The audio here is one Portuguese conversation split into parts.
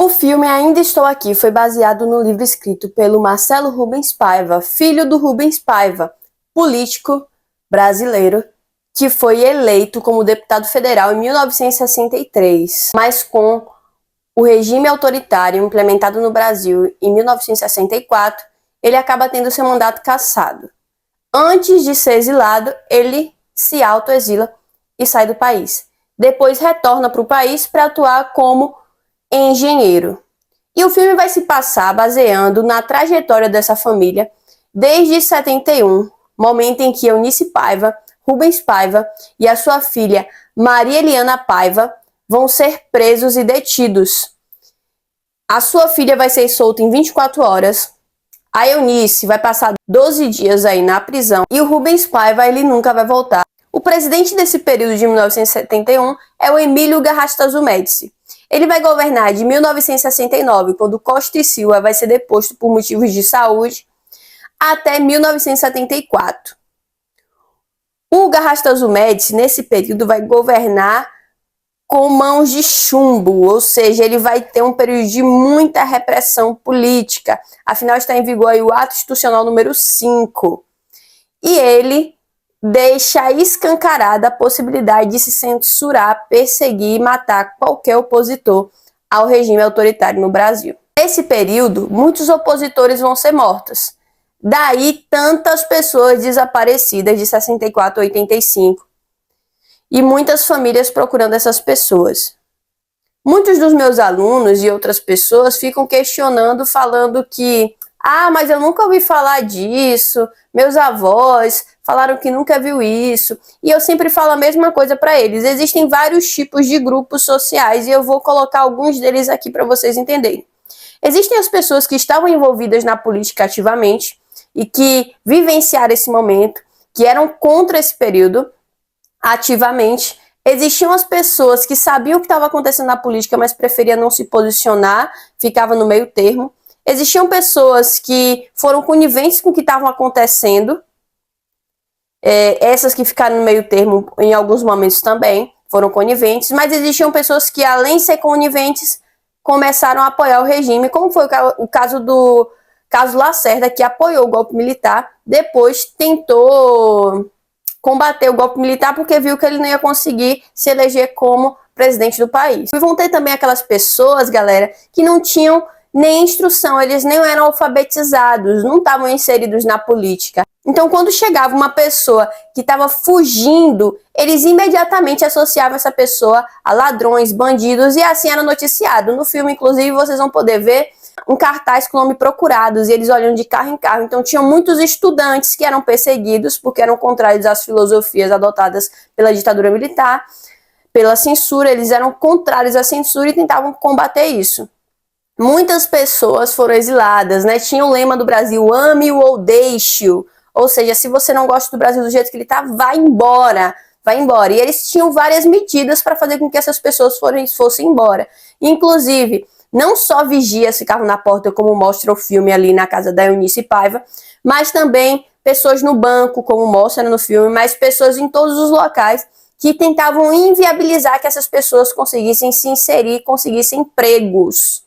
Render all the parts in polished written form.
O filme Ainda Estou Aqui foi baseado no livro escrito pelo Marcelo Rubens Paiva, filho do Rubens Paiva, político brasileiro, que foi eleito como deputado federal em 1963, mas com o regime autoritário implementado no Brasil em 1964, ele acaba tendo seu mandato cassado. Antes de ser exilado, ele se autoexila e sai do país. Depois retorna para o país para atuar como engenheiro. E o filme vai se passar baseando na trajetória dessa família desde 71, momento em que Eunice Paiva, Rubens Paiva e a sua filha Maria Eliana Paiva vão ser presos e detidos. A sua filha vai ser solta em 24 horas. A Eunice vai passar 12 dias aí na prisão e o Rubens Paiva ele nunca vai voltar. O presidente desse período de 1971 é o Emílio Garrastazu Médici. Ele vai governar de 1969, quando Costa e Silva vai ser deposto por motivos de saúde, até 1974. O Garrastazu Médici, nesse período, vai governar com mãos de chumbo, ou seja, ele vai ter um período de muita repressão política. Afinal, está em vigor aí o Ato Institucional número 5. E ele deixa escancarada a possibilidade de se censurar, perseguir e matar qualquer opositor ao regime autoritário no Brasil. Nesse período, muitos opositores vão ser mortos. Daí, tantas pessoas desaparecidas de 64 a 85. E muitas famílias procurando essas pessoas. Muitos dos meus alunos e outras pessoas ficam questionando, falando que mas eu nunca ouvi falar disso, meus avós falaram que nunca viu isso. E eu sempre falo a mesma coisa para eles. Existem vários tipos de grupos sociais e eu vou colocar alguns deles aqui para vocês entenderem. Existem as pessoas que estavam envolvidas na política ativamente e que vivenciaram esse momento, que eram contra esse período ativamente. Existiam as pessoas que sabiam o que estava acontecendo na política, mas preferiam não se posicionar, ficavam no meio termo. Existiam pessoas que foram coniventes com o que estava acontecendo, essas que ficaram no meio termo em alguns momentos também foram coniventes, mas existiam pessoas que, além de ser coniventes, começaram a apoiar o regime, como foi o caso do Carlos Lacerda, que apoiou o golpe militar, depois tentou combater o golpe militar porque viu que ele não ia conseguir se eleger como presidente do país. E vão ter também aquelas pessoas, galera, que não tinham nem instrução, eles nem eram alfabetizados, não estavam inseridos na política. Então, quando chegava uma pessoa que estava fugindo, eles imediatamente associavam essa pessoa a ladrões, bandidos, e assim era noticiado. No filme, inclusive, vocês vão poder ver um cartaz com o nome Procurados, e eles olham de carro em carro. Então, tinham muitos estudantes que eram perseguidos porque eram contrários às filosofias adotadas pela ditadura militar, pela censura, eles eram contrários à censura e tentavam combater isso. Muitas pessoas foram exiladas, né? Tinha o lema do Brasil, ame-o ou deixe-o. Ou seja, se você não gosta do Brasil do jeito que ele está, vai embora. Vai embora. E eles tinham várias medidas para fazer com que essas pessoas fossem embora. Inclusive, não só vigias ficavam na porta, como mostra o filme ali na casa da Eunice Paiva, mas também pessoas no banco, como mostra no filme, mas pessoas em todos os locais que tentavam inviabilizar que essas pessoas conseguissem se inserir, conseguissem empregos.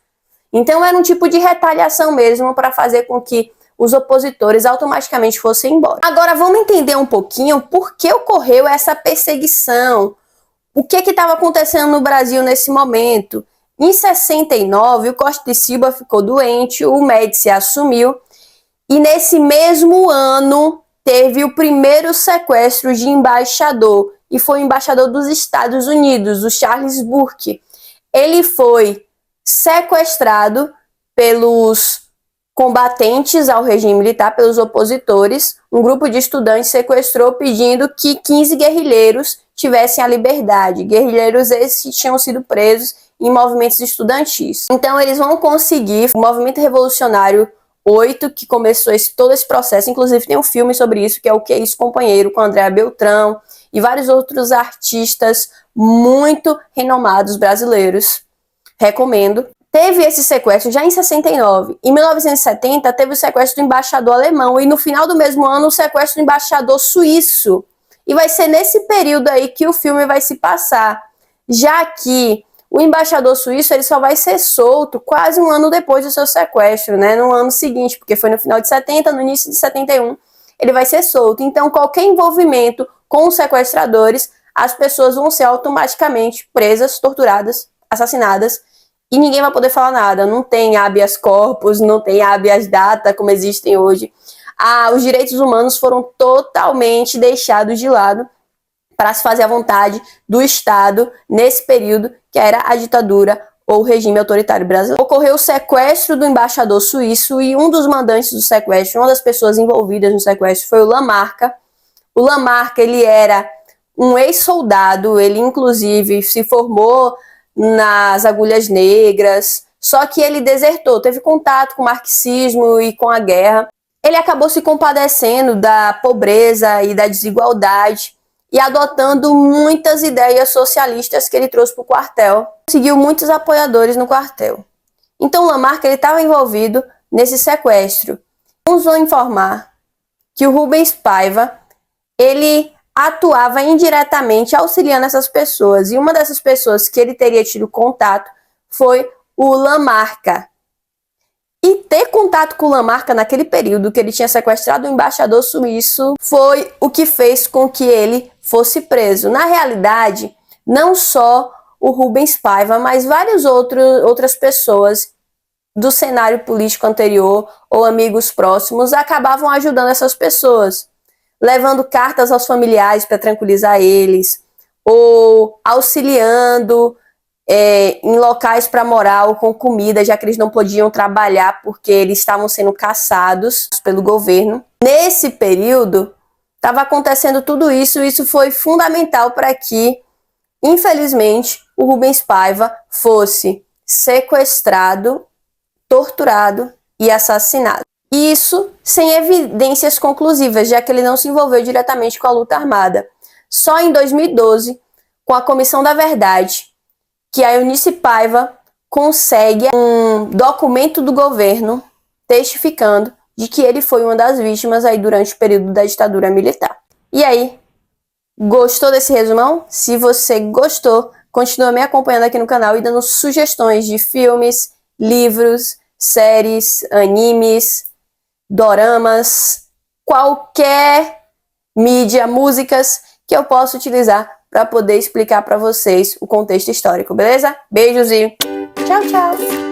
Então era um tipo de retaliação mesmo para fazer com que os opositores automaticamente fossem embora. Agora vamos entender um pouquinho por que ocorreu essa perseguição. O que estava acontecendo no Brasil nesse momento? Em 69, o Costa e Silva ficou doente, o Médici assumiu, e nesse mesmo ano teve o primeiro sequestro de embaixador, e foi o embaixador dos Estados Unidos, o Charles Burke. Ele foi sequestrado pelos combatentes ao regime militar, pelos opositores. Um grupo de estudantes sequestrou pedindo que 15 guerrilheiros tivessem a liberdade. Guerrilheiros esses que tinham sido presos em movimentos estudantis. Então eles vão conseguir, o movimento revolucionário 8, que começou todo esse processo, inclusive tem um filme sobre isso, que é O Que é Isso, Companheiro, com Andréa Beltrão e vários outros artistas muito renomados brasileiros. Recomendo. Teve esse sequestro já em 69. Em 1970, teve o sequestro do embaixador alemão. E no final do mesmo ano, o sequestro do embaixador suíço. E vai ser nesse período aí que o filme vai se passar. Já que O embaixador suíço ele só vai ser solto quase um ano depois do seu sequestro, né? No ano seguinte, porque foi no final de 70, no início de 71, ele vai ser solto. Então, qualquer envolvimento com os sequestradores, as pessoas vão ser automaticamente presas, torturadas, assassinadas, e ninguém vai poder falar nada. Não tem habeas corpus, não tem habeas data como existem hoje. Os direitos humanos foram totalmente deixados de lado para se fazer a vontade do Estado nesse período que era a ditadura ou o regime autoritário brasileiro. Ocorreu o sequestro do embaixador suíço e um dos mandantes do sequestro, uma das pessoas envolvidas no sequestro foi o Lamarca. O Lamarca, ele era um ex-soldado, ele inclusive se formou nas Agulhas Negras, só que ele desertou, teve contato com o marxismo e com a guerra. Ele acabou se compadecendo da pobreza e da desigualdade e adotando muitas ideias socialistas que ele trouxe para o quartel. Conseguiu muitos apoiadores no quartel. Então Lamarca estava envolvido nesse sequestro. Vamos informar que o Rubens Paiva, ele atuava indiretamente auxiliando essas pessoas. E uma dessas pessoas que ele teria tido contato foi o Lamarca. E ter contato com o Lamarca naquele período que ele tinha sequestrado o embaixador suíço foi o que fez com que ele fosse preso. Na realidade, não só o Rubens Paiva, mas várias outras pessoas do cenário político anterior ou amigos próximos acabavam ajudando essas pessoas, levando cartas aos familiares para tranquilizar eles, ou auxiliando em locais para morar ou com comida, já que eles não podiam trabalhar porque eles estavam sendo caçados pelo governo. Nesse período, estava acontecendo tudo isso, e isso foi fundamental para que, infelizmente, o Rubens Paiva fosse sequestrado, torturado e assassinado. Isso sem evidências conclusivas, já que ele não se envolveu diretamente com a luta armada. Só em 2012, com a Comissão da Verdade, que a Eunice Paiva consegue um documento do governo testificando de que ele foi uma das vítimas aí durante o período da ditadura militar. E aí, gostou desse resumão? Se você gostou, continua me acompanhando aqui no canal e dando sugestões de filmes, livros, séries, animes, doramas, qualquer mídia, músicas que eu possa utilizar para poder explicar para vocês o contexto histórico, beleza? Beijos e tchau, tchau!